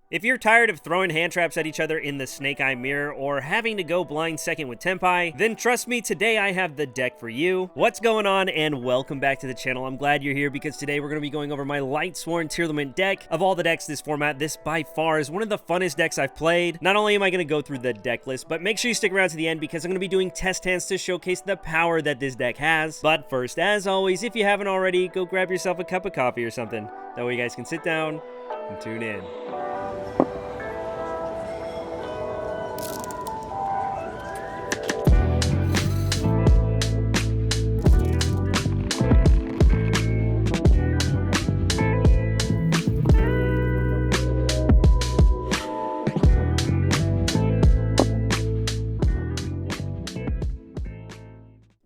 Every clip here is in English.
If you're tired of throwing hand traps at each other in the Snake Eye Mirror or having to go blind second with Tenpai, then trust me, today I have the deck for you. What's going on, and welcome back to the channel. I'm glad you're here because today we're going to be going over my Lightsworn Tearlament deck. Of all the decks this format, this by far is one of the funnest decks I've played. Not only am I going to go through the deck list, but make sure you stick around to the end because I'm going to be doing test hands to showcase the power that this deck has. But first, as always, if you haven't already, go grab yourself a cup of coffee or something. That way you guys can sit down and tune in.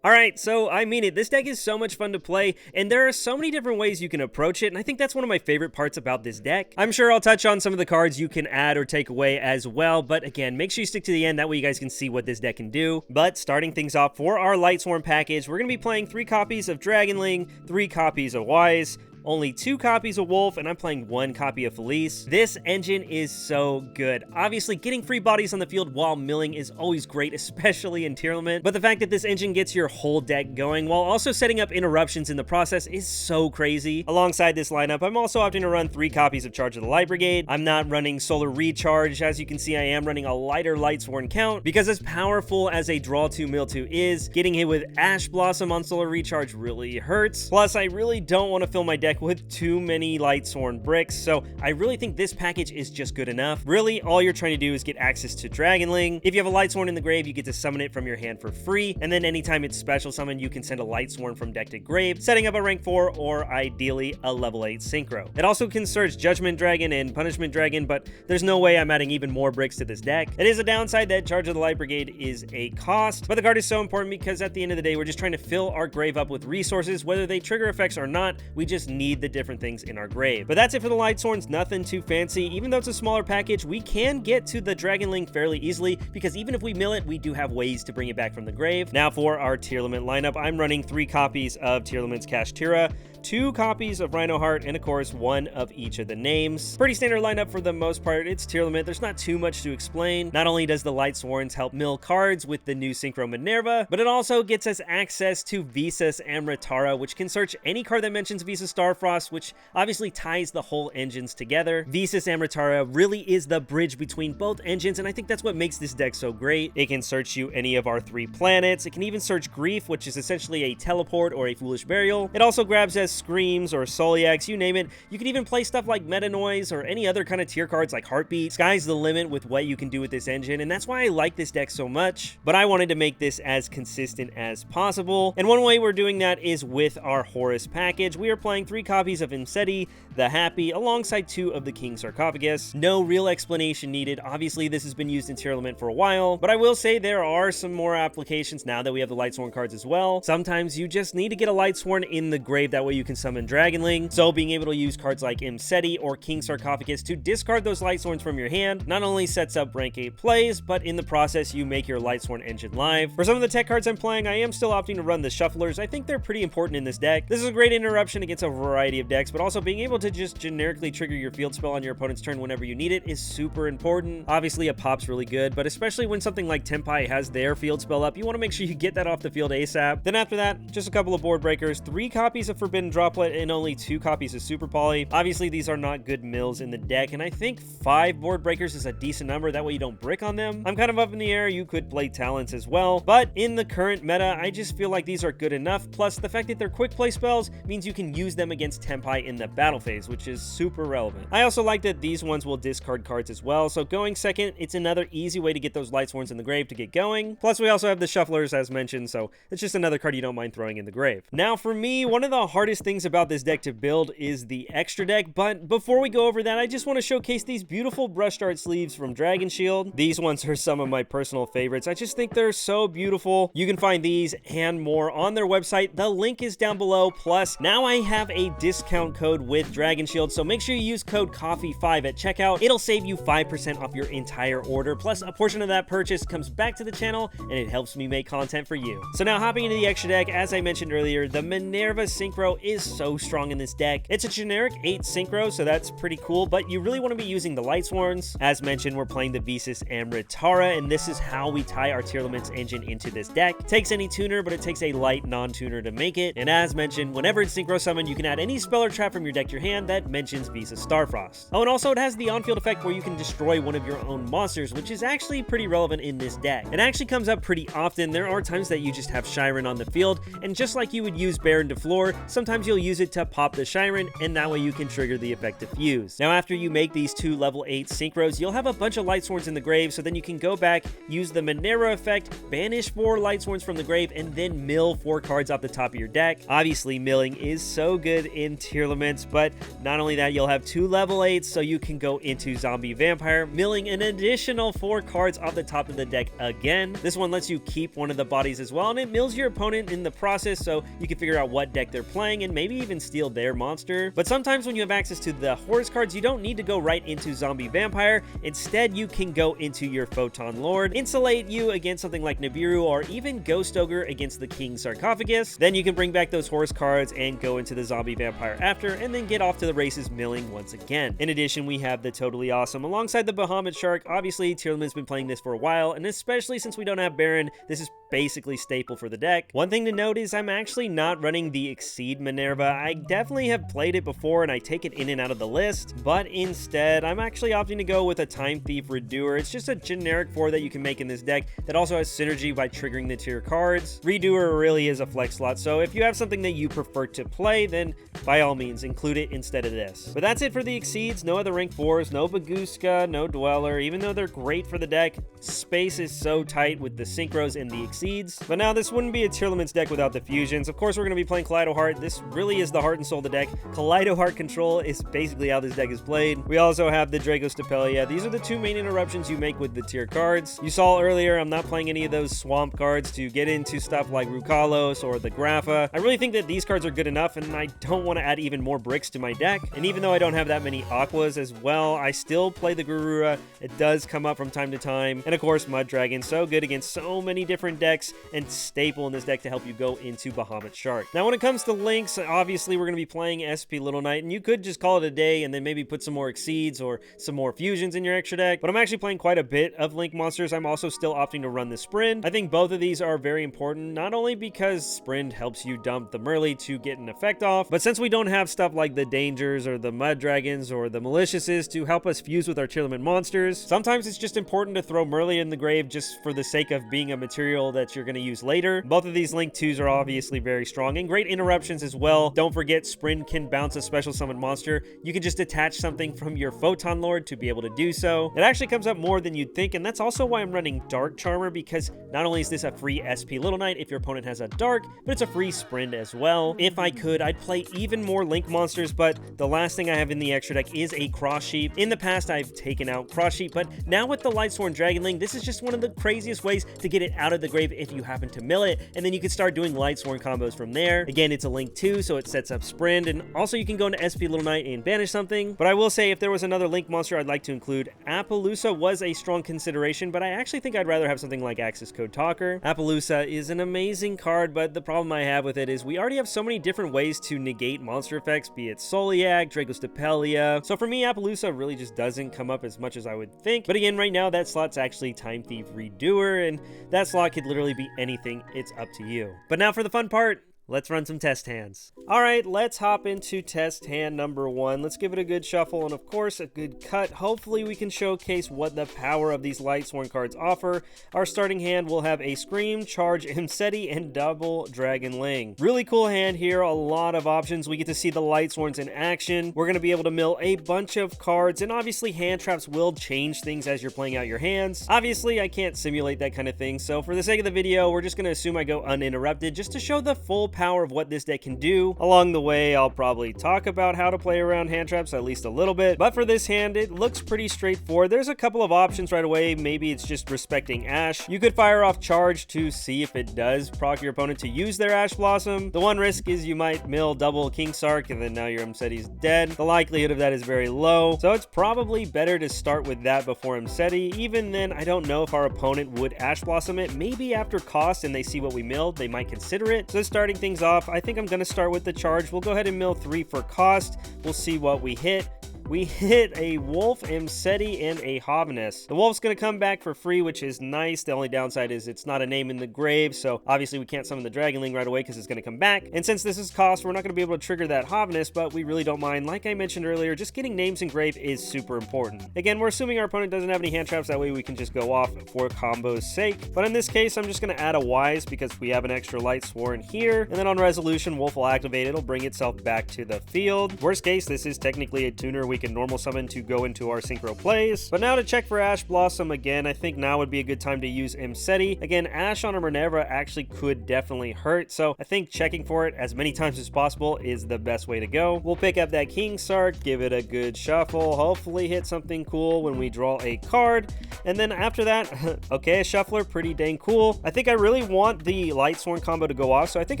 Alright, so I mean it, this deck is so much fun to play, and there are so many different ways you can approach it, and I think that's one of my favorite parts about this deck. I'm sure I'll touch on some of the cards you can add or take away as well, but again, make sure you stick to the end, that way you guys can see what this deck can do. But starting things off for our Lightsworn package, we're going to be playing 3 copies of Dragonling, 3 copies of Wise, only 2 copies of Wolf, and I'm playing 1 copy of Felice. This engine is so good. Obviously, getting free bodies on the field while milling is always great, especially in Tearlament, but the fact that this engine gets your whole deck going while also setting up interruptions in the process is so crazy. Alongside this lineup, I'm also opting to run 3 copies of Charge of the Light Brigade. I'm not running Solar Recharge. As you can see, I am running a lighter Lightsworn count, because as powerful as a draw 2 mill 2 is, getting hit with Ash Blossom on Solar Recharge really hurts. Plus, I really don't want to fill my deck with too many Lightsworn bricks, so I really think this package is just good enough. Really, all you're trying to do is get access to Dragonling. If you have a Lightsworn in the grave, you get to summon it from your hand for free, and then anytime it's special summoned, you can send a Lightsworn from deck to grave, setting up a rank 4 or ideally a level 8 synchro. It also can search Judgment Dragon and Punishment Dragon, but there's no way I'm adding even more bricks to this deck. It is a downside that Charge of the Light Brigade is a cost, but the card is so important because at the end of the day, we're just trying to fill our grave up with resources, whether they trigger effects or not. We just need the different things in our grave. But that's it for the Lightsworns, nothing too fancy. Even though it's a smaller package, we can get to the Dragonling fairly easily, because even if we mill it, we do have ways to bring it back from the grave. Now for our Tearlament lineup, I'm running 3 copies of Tearlament's Kashtira, 2 copies of Rhino Heart, and of course 1 of each of the names. Pretty standard lineup for the most part. It's Tearlament, there's not too much to explain. Not only does the Lightsworns help mill cards with the new Synchro Minerva, but it also gets us access to Visas Amritara, which can search any card that mentions Visas Starfrost, which obviously ties the whole engines together. Visas Amritara really is the bridge between both engines, and I think that's what makes this deck so great. It can search you any of our 3 planets. It can even search Grief, which is essentially a teleport or a Foolish Burial. It also grabs as Screams or Soliax, you name it. You can even play stuff like Meta Noise or any other kind of tier cards like Heartbeat. Sky's the limit with what you can do with this engine, and that's why I like this deck so much. But I wanted to make this as consistent as possible, and one way we're doing that is with our Horus package. We are playing 3 copies of Imseti, the Happy, alongside 2 of the King Sarcophagus. No real explanation needed. Obviously, this has been used in Tearlament for a while, but I will say there are some more applications now that we have the Lightsworn cards as well. Sometimes you just need to get a Lightsworn in the grave, that way you can summon Dragonling. So being able to use cards like Imseti or King Sarcophagus to discard those Lightsworns from your hand not only sets up rank 8 plays, but in the process you make your Lightsworn engine live. For some of the tech cards I'm playing, I am still opting to run the Shufflers. I think they're pretty important in this deck. This is a great interruption against a variety of decks, but also being able to just generically trigger your field spell on your opponent's turn whenever you need it is super important. Obviously a pop's really good, but especially when something like Tenpai has their field spell up, you want to make sure you get that off the field ASAP. Then after that, just a couple of board breakers, 3 copies of Forbidden Droplet, and only 2 copies of Super Poly. Obviously these are not good mills in the deck, and I think 5 board breakers is a decent number, that way you don't brick on them. I'm kind of up in the air. You could play Talents as well, but in the current meta, I just feel like these are good enough. Plus the fact that they're quick play spells means you can use them against Tenpai in the battle phase, which is super relevant. I also like that these ones will discard cards as well, so going second, it's another easy way to get those Lightsworns in the grave to get going. Plus we also have the Shufflers as mentioned, so it's just another card you don't mind throwing in the grave. Now for me, one of the hardest things about this deck to build is the extra deck, but before we go over that, I just want to showcase these beautiful brushed art sleeves from Dragon Shield. These ones are some of my personal favorites. I just think they're so beautiful. You can find these and more on their website. The link is down below. Plus, now I have a discount code with Dragon Shield, so make sure you use code COFFEE5 at checkout. It'll save you 5% off your entire order, plus a portion of that purchase comes back to the channel, and it helps me make content for you. So now hopping into the extra deck, as I mentioned earlier, the Minerva Synchro is so strong in this deck. It's a generic 8 synchro, so that's pretty cool, but you really want to be using the Lightsworns. As mentioned, we're playing the Visas and Ritara, and this is how we tie our Tearlaments engine into this deck. It takes any tuner, but it takes a light non-tuner to make it, and as mentioned, whenever it's synchro summoned, you can add any spell or trap from your deck to your hand that mentions Visa Starfrost. Oh, and also it has the on-field effect where you can destroy one of your own monsters, which is actually pretty relevant in this deck. It actually comes up pretty often. There are times that you just have Shiren on the field, and just like you would use Baron to floor, sometimes you'll use it to pop the Shiren, and that way you can trigger the effect of Fuse. Now, after you make these 2 level 8 synchros, you'll have a bunch of Lightsworns in the grave, so then you can go back, use the Monero effect, banish 4 Lightsworns from the grave, and then mill 4 cards off the top of your deck. Obviously, milling is so good in Tearlaments, but not only that, you'll have 2 level 8s, so you can go into Zombie Vampire, milling an additional 4 cards off the top of the deck again. This one lets you keep one of the bodies as well, and it mills your opponent in the process, so you can figure out what deck they're playing and maybe even steal their monster. But sometimes when you have access to the Horus cards, you don't need to go right into Zombie Vampire. Instead, you can go into your Photon Lord, insulate you against something like Nibiru or even Ghost Ogre against the King Sarcophagus. Then you can bring back those Horus cards and go into the Zombie Vampire after, and then get off to the races milling once again. In addition, we have the Totally Awesome alongside the Bahamut Shark. Obviously, Tearlament's been playing this for a while, and especially since we don't have Baron, this is basically staple for the deck. One thing to note is I'm actually not running the Exceed Minerva. I definitely have played it before and I take it in and out of the list, but instead I'm actually opting to go with a Time Thief Redoer. It's just a generic 4 that you can make in this deck that also has synergy by triggering the tier cards. Redoer really is a flex slot, so if you have something that you prefer to play, then by all means include it instead of this. But that's it for the Exceeds. No other rank 4s, no Baguska, no Dweller. Even though they're great for the deck, space is so tight with the synchros and the Exceeds. But now this wouldn't be a Tearlaments deck without the fusions. Of course, we're going to be playing Kaleido Heart. This really is the heart and soul of the deck. Kaleido Heart control is basically how this deck is played. We also have the Dragostapelia. These are the 2 main interruptions you make with the tier cards. You saw earlier, I'm not playing any of those swamp cards to get into stuff like Rukalos or the Grapha. I really think that these cards are good enough, and I don't want to add even more bricks to my deck. And even though I don't have that many Aquas as well, I still play the Garura. It does come up from time to time. And of course, Mud Dragon, so good against so many different decks, and staple in this deck to help you go into Bahamut Shark. Now, when it comes to links, obviously we're going to be playing SP Little Knight, and you could just call it a day and then maybe put some more Exceeds or some more Fusions in your extra deck, but I'm actually playing quite a bit of Link monsters. I'm also still opting to run the Sprint. I think both of these are very important, not only because Sprint helps you dump the Merly to get an effect off, but since we don't have stuff like the Dangers or the Mud Dragons or the Maliciouses to help us fuse with our Tearlament monsters, sometimes it's just important to throw Merly in the grave just for the sake of being a material that you're going to use later. Both of these Link 2s are obviously very strong and great interruptions as well. Don't forget, Sprint can bounce a special summon monster. You can just attach something from your Photon Lord to be able to do so. It actually comes up more than you'd think, and that's also why I'm running Dark Charmer, because not only is this a free SP Little Knight if your opponent has a Dark, but it's a free Sprint as well. If I could, I'd play even more Link monsters, but the last thing I have in the extra deck is a Cross Sheep. In the past, I've taken out Cross Sheep, but now with the Lightsworn Dragonling, this is just one of the craziest ways to get it out of the grave if you happen to mill it, and then you can start doing Lightsworn combos from there. Again, it's a Link 2, so it sets up Sprint, and also you can go into SP Little Knight and banish something. But I will say, if there was another Link monster I'd like to include, Appaloosa was a strong consideration, but I actually think I'd rather have something like Access Code Talker. Appaloosa is an amazing card, but the problem I have with it is we already have so many different ways to negate monster effects, be it Soliag, Dragostapelia. So for me, Appaloosa really just doesn't come up as much as I would think. But again, right now, that slot's actually Time Thief Redoer, and that slot could literally be anything. It's up to you. But now for the fun part. Let's run some test hands. All right, let's hop into test hand number 1. Let's give it a good shuffle and, of course, a good cut. Hopefully, we can showcase what the power of these Lightsworn cards offer. Our starting hand will have a Scream, Charge, Imseti, and double Dragonling. Really cool hand here. A lot of options. We get to see the Lightsworns in action. We're going to be able to mill a bunch of cards, and obviously, hand traps will change things as you're playing out your hands. Obviously, I can't simulate that kind of thing, so for the sake of the video, we're just going to assume I go uninterrupted just to show the full power of what this deck can do. Along the way, I'll probably talk about how to play around hand traps at least a little bit, but for this hand, it looks pretty straightforward. There's a couple of options right away. Maybe it's just respecting Ash. You could fire off Charge to see if it does proc your opponent to use their Ash Blossom. The one risk is you might mill double King Sark, and then now your Imseti's dead. The likelihood of that is very low, so it's probably better to start with that before Imseti. Even then, I don't know if our opponent would Ash Blossom it. Maybe after cost and they see what we milled, they might consider it. So starting things things off, I think I'm going to start with the charge. We'll go ahead and mill 3 for cost. We'll see what we hit. We hit a Wolf, Imseti, and a Havness. The Wolf's going to come back for free, which is nice. The only downside is it's not a name in the grave, so obviously we can't summon the Dragonling right away because it's going to come back. And since this is cost, we're not going to be able to trigger that Havness, but we really don't mind. Like I mentioned earlier, just getting names in grave is super important. Again, we're assuming our opponent doesn't have any hand traps, that way we can just go off for combo's sake. But in this case, I'm just going to add a Wise because we have an extra Lightsworn here. And then on resolution, Wolf will activate. It'll bring itself back to the field. Worst case, this is technically a tuner we can normal summon to go into our synchro plays. But now to check for Ash Blossom again, I think now would be a good time to use Imseti. Again, Ash on a Minerva actually could definitely hurt, so I think checking for it as many times as possible is the best way to go. We'll pick up that King Sark, give it a good shuffle, hopefully hit something cool when we draw a card, and then after that, okay, a Shuffler, pretty dang cool. I think I really want the Lightsworn combo to go off, so I think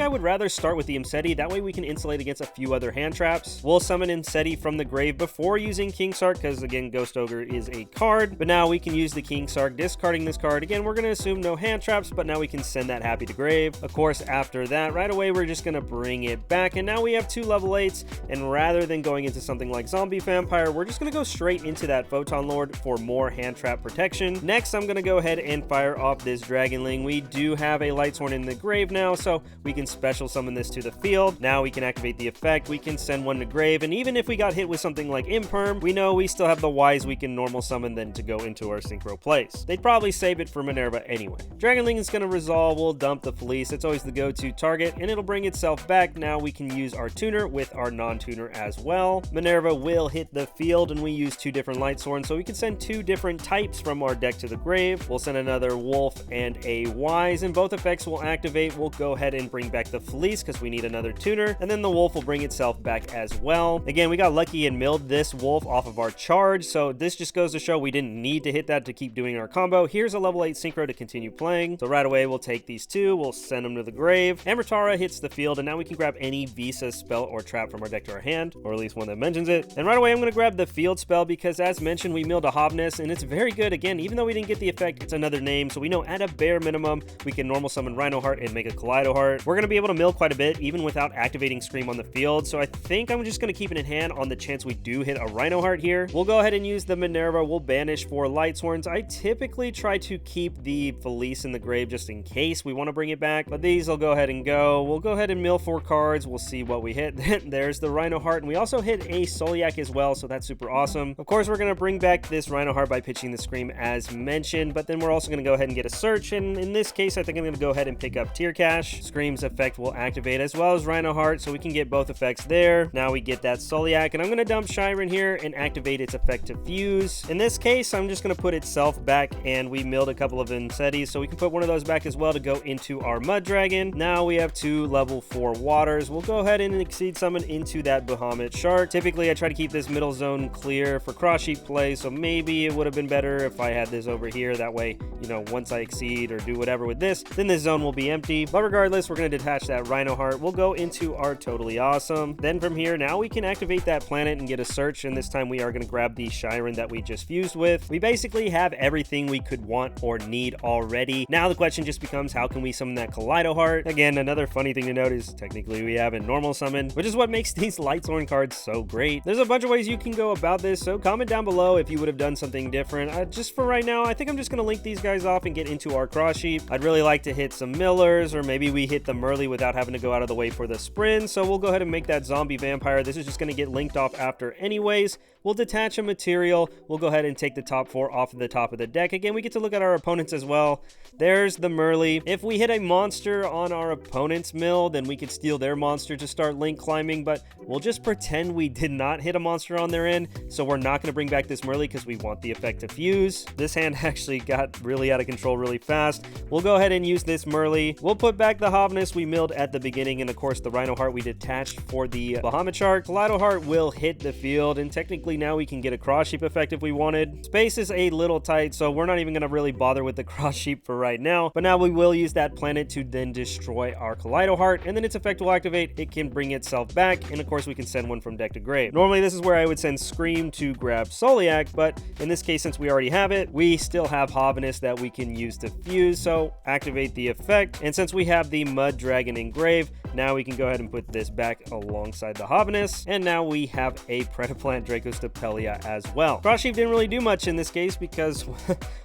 I would rather start with the Imseti. That way we can insulate against a few other hand traps. We'll summon Imseti from the grave before using King Sark, because again, Ghost Ogre is a card, but now we can use the King Sark, discarding this card. Again, we're going to assume no hand traps, but now we can send that happy to grave. Of course, after that, right away, we're just going to bring it back, and now we have 2 level 8s, and rather than going into something like Zombie Vampire, we're just going to go straight into that Photon Lord for more hand trap protection. Next, I'm going to go ahead and fire off this Dragonling. We do have a Lightsworn in the grave now, so we can special summon this to the field. Now we can activate the effect, we can send one to grave, and even if we got hit with something like Imperm, we know we still have the Wise we can normal summon then to go into our synchro plays. They'd probably save it for Minerva anyway. Dragonling is going to resolve, we'll dump the Fleece, it's always the go-to target, and it'll bring itself back. Now we can use our tuner with our non-tuner as well. Minerva will hit the field, and we use 2 different Lightsworn, so we can send 2 different types from our deck to the grave. We'll send another Wolf and a Wise, and both effects will activate. We'll go ahead and bring back the Fleece because we need another tuner, and then the Wolf will bring itself back as well. Again, we got lucky and milled this Wolf off of our charge, so this just goes to show we didn't need to hit that to keep doing our combo. Here's a level 8 synchro to continue playing. So right away, we'll take these 2, we'll send them to the grave. Amritara hits the field, and now we can grab any Visa spell or trap from our deck to our hand, or at least one that mentions it. And right away, I'm going to grab the field spell because as mentioned, we milled a Havness, and it's very good. Again, even though we didn't get the effect, it's another name, so we know at a bare minimum, we can normal summon Rhino Heart and make a Kaleido Heart. We're going to be able to mill quite a bit, even without activating Scream on the field, so I think I'm just going to keep it in hand on the chance we do hit a Rhino Heart here. We'll go ahead and use the Minerva. We'll banish 4 Lightsworns. I typically try to keep the Felice in the grave just in case we want to bring it back, but these will go ahead and go. We'll go ahead and mill 4 cards. We'll see what we hit. There's the Rhino Heart, and we also hit a Soliak as well, so that's super awesome. Of course, we're going to bring back this Rhino Heart by pitching the Scream as mentioned, but then we're also going to go ahead and get a Search, and in this case, I think I'm going to go ahead and pick up Tear Cash. Scream's effect will activate as well as Rhino Heart, so we can get both effects there. Now we get that Soliak, and I'm going to dump Shyren here and activate its effect to Fuse. In this case, I'm just going to put itself back, and we milled a couple of Imsetis, so we can put one of those back as well to go into our Mud Dragon. Now we have 2 level 4 waters. We'll go ahead and Exceed Summon into that Bahamut Shark. Typically, I try to keep this middle zone clear for cross sheet play, so maybe it would have been better if I had this over here. That way, you know, once I exceed or do whatever with this, then this zone will be empty. But regardless, we're going to detach that Rhino Heart. We'll go into our Totally Awesome. Then from here, now we can activate that planet and get a Search, and this time we are going to grab the Shyren that we just fused with. We basically have everything we could want or need already. Now the question just becomes, how can we summon that Kaleido Heart? Again, another funny thing to note is technically we haven't normal summoned, which is what makes these Lightsworn cards so great. There's a bunch of ways you can go about this, so comment down below if you would have done something different. Just for right now, I think I'm just going to link these guys off and get into our cross sheet. I'd really like to hit some Millers, or maybe we hit the Merly without having to go out of the way for the Sprint, so we'll go ahead and make that Zombie Vampire. This is just going to get linked off after anyways. We'll detach a material. We'll go ahead and take the top 4 off of the top of the deck. Again, we get to look at our opponents as well. There's the Merly. If we hit a monster on our opponent's mill, then we could steal their monster to start link climbing, but we'll just pretend we did not hit a monster on their end, so we're not going to bring back this Merly because we want the effect to fuse. This hand actually got really out of control really fast. We'll go ahead and use this Merly. We'll put back the Havness we milled at the beginning, and of course the Rhino Heart we detached for the Bahamut Shark. Kaleido Heart will hit the field, and technically now we can get a cross sheep effect if we wanted. Space is a little tight, so we're not even going to really bother with the cross sheep for right now, but now we will use that planet to then destroy our Kaleido Heart, and then its effect will activate. It can bring itself back, and of course we can send one from deck to grave. Normally this is where I would send Scream to grab Soliak, but in this case, since we already have it. We still have Hovinus that we can use to fuse, so activate the effect. And since we have the Mud Dragon engrave, now we can go ahead and put this back alongside the Hovinus, and now we have a Predaplant Dracostapelia as well. Cross Sheep didn't really do much in this case because,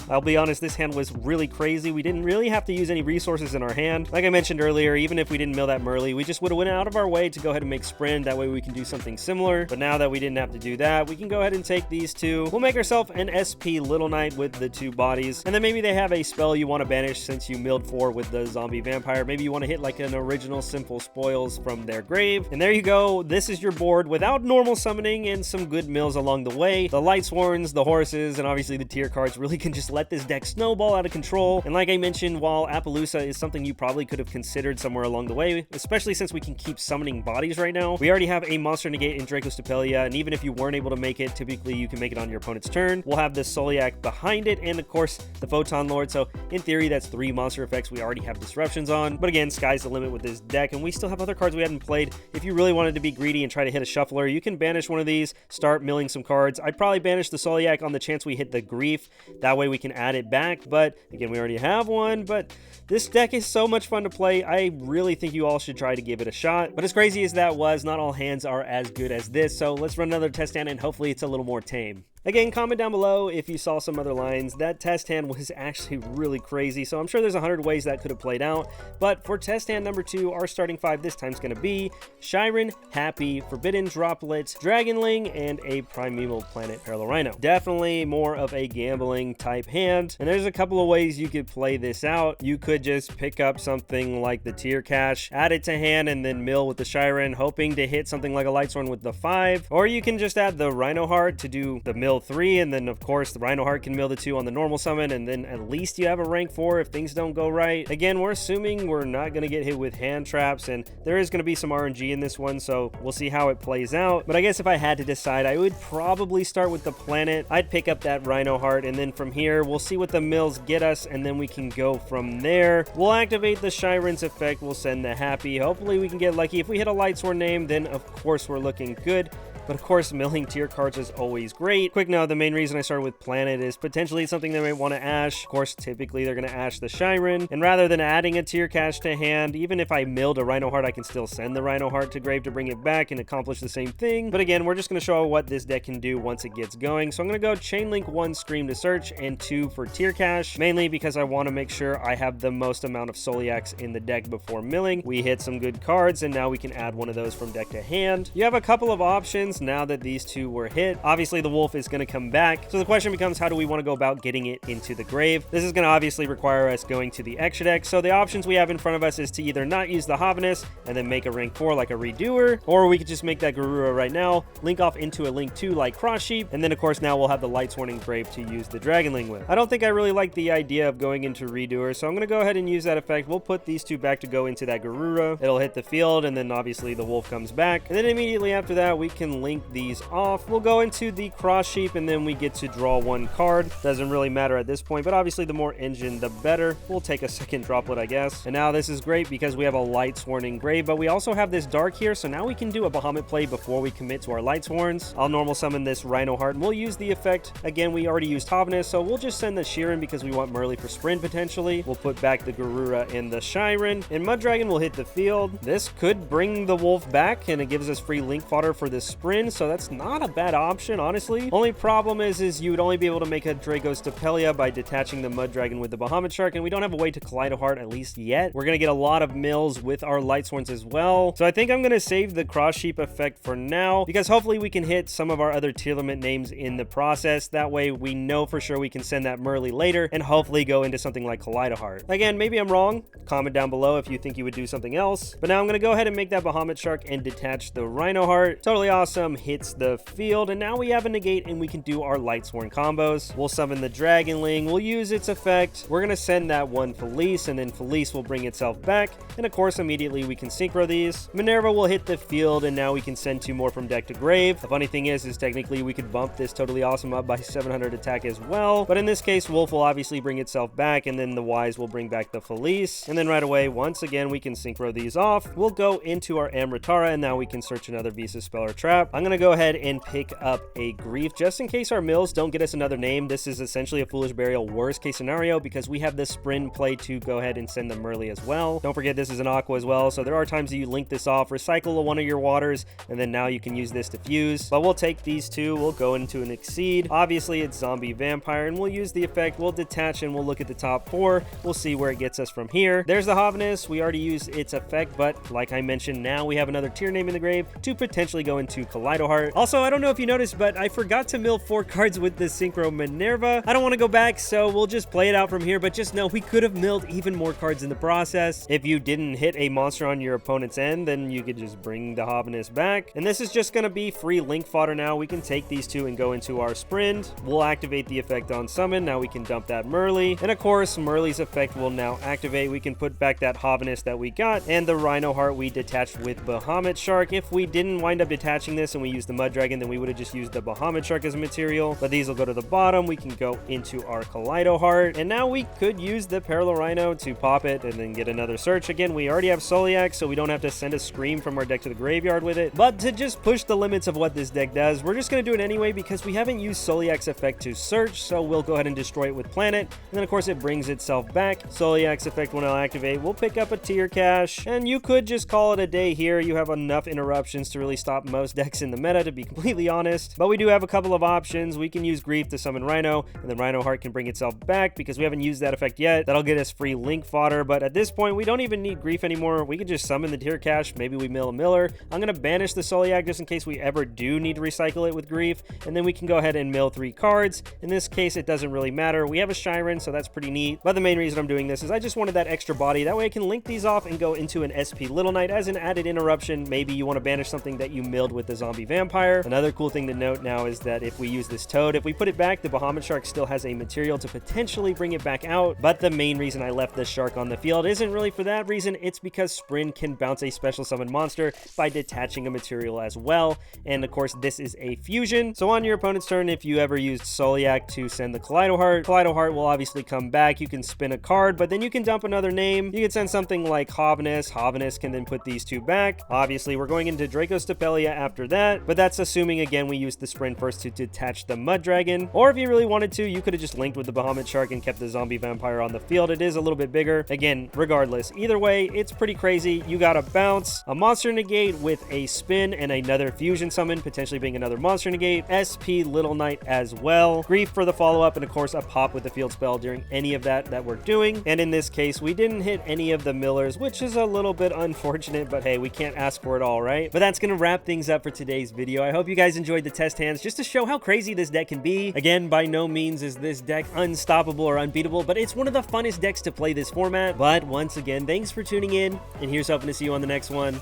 I'll be honest, this hand was really crazy. We didn't really have to use any resources in our hand. Like I mentioned earlier, even if we didn't mill that Merly, we just would have went out of our way to go ahead and make Sprint. That way we can do something similar. But now that we didn't have to do that, we can go ahead and take these two. We'll make ourselves an SP Little Knight with the two bodies, and then maybe they have a spell you want to banish since you milled 4 with the Zombie Vampire. Maybe you want to hit like an original Simple Spoils from their grave. And there you go. This is your board without normal summoning and some good mills along the way. The Lightsworns, the Horuses, and obviously the tier cards really can just let this deck snowball out of control. And like I mentioned, while Appaloosa is something you probably could have considered somewhere along the way, especially since we can keep summoning bodies right now, we already have a Monster Negate in Dracostapelia, and even if you weren't able to make it, typically you can make it on your opponent's turn. We'll have the Soliac behind it, and of course the Photon Lord, so in theory that's 3 monster effects we already have disruptions on. But again, sky's the limit with this deck, and we still have other cards we hadn't played. If you really wanted to be greedy and try to hit a shuffler, you can banish one of these, start milling some cards. I'd probably banish the Soliac on the chance we hit the Grief, that way we can add it back, but again, we already have one. But this deck is so much fun to play. I really think you all should try to give it a shot. But as crazy as that was, not all hands are as good as this, so let's run another test hand and hopefully it's a little more tame. Again, comment down below if you saw some other lines. That test hand was actually really crazy, so I'm sure there's 100 ways that could have played out. But for test hand number 2, our starting 5 this time is going to be Shiren, Happy, Forbidden Droplet, Dragonling, and a Primeval Planet Paralorhino. Definitely more of a gambling type hand, and there's a couple of ways you could play this out. You could just pick up something like the Tier Cash, add it to hand, and then mill with the Shiren, hoping to hit something like a Lightsworn with the 5. Or you can just add the Rhino Heart to do the mill 3, and then of course the Rhino Heart can mill the 2 on the normal summon, and then at least you have a rank 4 if things don't go right. Again, we're assuming we're not going to get hit with hand traps, and there is going to be some RNG in this one, so we'll see how it plays out. But I guess if I had to decide, I would probably start with the planet. I'd pick up that Rhino Heart, and then from here we'll see what the mills get us, and then we can go from there. We'll activate the Shiren's effect, we'll send the Happy. Hopefully we can get lucky. If we hit a Lightsworn name, then of course we're looking good. But of course, milling tier cards is always great. Quick note, the main reason I started with Planet is potentially something they might want to ash. Of course, typically they're going to ash the Shiren. And rather than adding a tier cache to hand, even if I milled a Rhino Heart, I can still send the Rhino Heart to grave to bring it back and accomplish the same thing. But again, we're just going to show what this deck can do once it gets going. So I'm going to go Chain Link 1 Scream to search and 2 for tier cache, mainly because I want to make sure I have the most amount of Soliacs in the deck before milling. We hit some good cards, and now we can add one of those from deck to hand. You have a couple of options now that these two were hit. Obviously, the wolf is going to come back. So the question becomes, how do we want to go about getting it into the grave? This is going to obviously require us going to the extra deck. So the options we have in front of us is to either not use the Hovinus and then make a rank 4 like a Redoer, or we could just make that Garura right now, link off into a link 2 like Cross Sheep, and then of course now we'll have the Lightsworn engraved to use the Dragonling with. I don't think I really like the idea of going into Redoer, so I'm going to go ahead and use that effect. We'll put these two back to go into that Garura. It'll hit the field, and then obviously the wolf comes back, and then immediately after that we can link these off. We'll go into the Cross Sheep, and then we get to draw 1 card. Doesn't really matter at this point, but obviously the more engine the better. We'll take a second droplet, I guess. And now this is great because we have a Lightsworn engraved, but we also have this Dark here, so now we can do a Bahamut play before we commit to our Lightsworns. I'll normal summon this Rhino Heart, and we'll use the effect. Again, we already used Hovinus, so we'll just send the Shiren because we want Merly for sprint potentially. We'll put back the Garura and the Shiren, and Mud Dragon will hit the field. This could bring the wolf back, and it gives us free link fodder for this sprint, so that's not a bad option, honestly. Only problem is you would only be able to make a Dracostapelia by detaching the Mud Dragon with the Bahamut Shark, and we don't have a way to Kaleido Heart at least yet. We're gonna get a lot of mills with our Lightsworns as well, so I think I'm gonna save the Cross Sheep effect for now, because hopefully we can hit some of our other Tearlament names in the process. That way we know for sure we can send that Merly later and hopefully go into something like Kaleido Heart. Again, maybe I'm wrong. Comment down below if you think you would do something else, but now I'm gonna go ahead and make that Bahamut Shark and detach the Rhino Heart. Totally awesome. Hits the field, and now we have a negate and we can do our Lightsworn combos. We'll summon the Dragonling, we'll use its effect, we're gonna send that one Felice, and then Felice will bring itself back, and of course immediately we can synchro these. Minerva will hit the field, and now we can send 2 more from deck to grave. The funny thing is technically we could bump this Totally Awesome up by 700 attack as well, but in this case Wolf will obviously bring itself back, and then the Wise will bring back the Felice, and then right away once again we can synchro these off. We'll go into our Amritara, and now we can search another Visa Spell or Trap. I'm gonna go ahead and pick up a Grief just in case our mills don't get us another name. This is essentially a Foolish Burial worst case scenario because we have the Sprint play to go ahead and send the Merly as well. Don't forget this is an Aqua as well, so there are times that you link this off, recycle one of your waters, and then now you can use this to fuse. But we'll take these two, we'll go into an Exceed. Obviously it's Zombie Vampire, and we'll use the effect, we'll detach, and we'll look at the top 4. We'll see where it gets us from here. There's the Hoviness. We already used its effect, but like I mentioned, now we have another tier name in the grave to potentially go into Kaleidoheart. Also, I don't know if you noticed, but I forgot to mill 4 cards with the Synchro Minerva. I don't want to go back, so we'll just play it out from here, but just know we could have milled even more cards in the process. If you didn't hit a monster on your opponent's end, then you could just bring the Hoviness back. And this is just going to be free link fodder now. We can take these two and go into our Sprint. We'll activate the effect on summon. Now we can dump that Merly. And of course, Merly's effect will now activate. We can put back that Hoviness that we got and the Rhino Heart we detached with Bahamut Shark. If we didn't wind up detaching this and we used the Mud Dragon, then we would have just used the Bahamut Shark as a material. But these will go to the bottom. We can go into our Kaleidoheart. And now we could use the Paralorhino to pop it and then get another search. Again, we already have Soliac, so we don't have to send a Scream from our deck to the graveyard with it. But to just push the limits of what this deck does, we're just going to do it anyway because we haven't used Soliac's effect to search, so we'll go ahead and destroy it with Planet. And then of course it brings itself back. Soliac's effect will now activate. We'll pick up a Tier Cache, and you could just call it a day here. You have enough interruptions to really stop most decks in the meta, to be completely honest. But we do have a couple of options. We can use Grief to summon Rhino, and then Rhino Heart can bring itself back because we haven't used that effect yet. That'll get us free link fodder, but at this point we don't even need Grief anymore. We can just summon the Tier Cache. Maybe we mill a Miller. I'm going to banish the Soliac just in case we ever do need to recycle it with Grief, and then we can go ahead and mill 3 cards. In this case it doesn't really matter. We have a Shiren, so that's pretty neat. But the main reason I'm doing this is I just wanted that extra body. That way I can link these off and go into an SP Little Knight as an added interruption. Maybe you want to banish something that you milled with the Zombie Vampire. Another cool thing to note now is that if we use this Toad, if we put it back, the Bahamut Shark still has a material to potentially bring it back out. But the main reason I left this Shark on the field isn't really for that reason. It's because Sprint can bounce a special summon monster by detaching a material as well. And of course this is a fusion. So on your opponent's turn, if you ever used Soliac to send the Kaleidoheart, Kaleidoheart will obviously come back. You can spin a card, but then you can dump another name. You can send something like Hoviness. Hoviness can then put these two back. Obviously we're going into Dracostapelia after that, but that's assuming again we used the Sprint first to detach the Mud Dragon. Or if you really wanted to, you could have just linked with the Bahamut Shark and kept the Zombie Vampire on the field. It is a little bit bigger. Again, regardless, either way, it's pretty crazy. You got a bounce, a monster negate with a spin, and another fusion summon, potentially being another monster negate, SP Little Knight as well, Grief for the follow-up, and of course a pop with the field spell during any of that we're doing. And in this case, we didn't hit any of the Millers, which is a little bit unfortunate, but hey, we can't ask for it all, right? But that's gonna wrap things up for today's video. I hope you guys enjoyed the test hands just to show how crazy this deck can be. Again, by no means is this deck unstoppable or unbeatable, but it's one of the funnest decks to play this format. But once again, thanks for tuning in, and here's hoping to see you on the next one.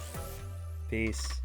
Peace.